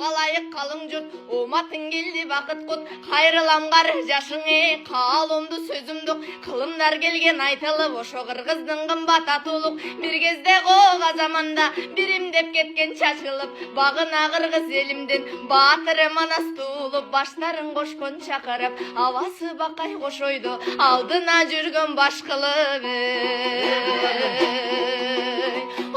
Агалайык калың жұрт, оматын келді бақыт құт, қайрыламғар жашыңе, қалымды сөзімдік, қылымдар келген айтылып, ошо қырғыздың қымбат атулық, бір кезде қоға заманда, биримдеп кеткен шашылып, бағына қырғыз елімден, батыры манас туылып, баштарын қошкон шақырып, авасы бақай қошойды, алдына жүрген башқылып.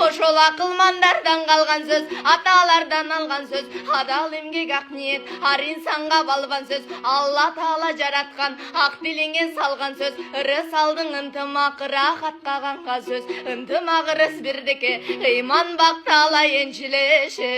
Ошол акылмандардан қалған сөз, аталардан алған сөз, адал эмгек ак ниет, ар инсанга балбан сөз, Алла Таала жараткан, ак дилиңе салган сөз, ырыс алдың ынтымак, рахатка канга сөз, ынтымак ырыс бирдеке, ыйман бактала энчилеше.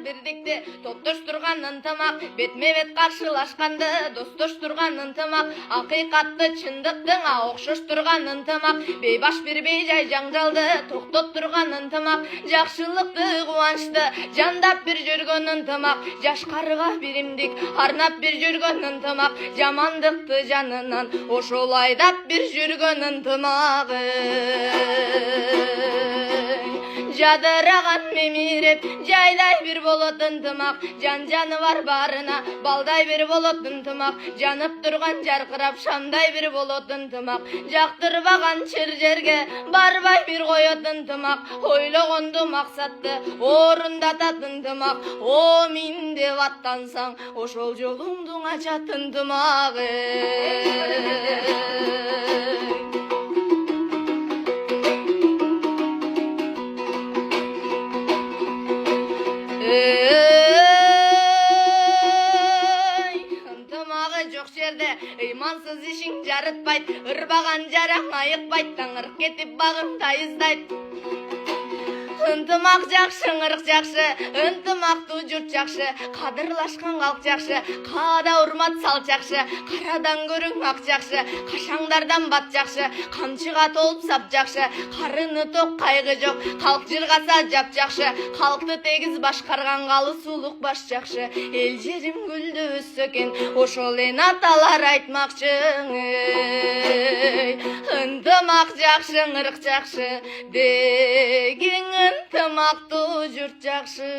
Birlikte toптоштурган ынтымак, бетме-бет каршылашканды достоштурган ынтымак, акыйкатты чындыктың окшоштурган ынтымак, бейбаш бир бейжай жаңжалды токтоттурган ынтымак, жакшылыкты кубанычты жандап бир жүргөн ынтымак, жашкарыга биримдик арнап бир жүргөн ынтымак, жамандыкты жанынан ошол айдап бир жүргөн ынтымак. Жадыраган мемиреп, жайдай бир болот ынтымак, жан-жаны бар барына, балдай бир болот ынтымак, жанып турган жаркырап шамдай бир болот ынтымак, жактырбаган чыр жерге барбай бир коет ынтымак, ойлогонду максатты орундатат ынтымак, о мин деп аттансаң, ошол жолуңду ачат ынтымак. Ынтымагы жок жерде ыймансыз ишиң жарытпайт, ырбаган жараң айыкпайт, таңырып кетип багың тайыздайт. Ынтымак жакшы, ырык жакшы, ынтымактуу журт жакшы, кадырлашкан калк жакшы, каада урмат салт жакшы, карадан көрүң ак жакшы, кашаңдардан бат жакшы, камчыга толуп сап жакшы, карыны ток кайгы жок, калк жыргаса жап жакшы, калкты тегиз башкарган калыс улук баш жакшы, эл жерим гүлдү өссө экен, ошол эн аталар айтмакчы. Ынтымак жакшы, ырык жакшы, деген ынтымактуу журт жакшы.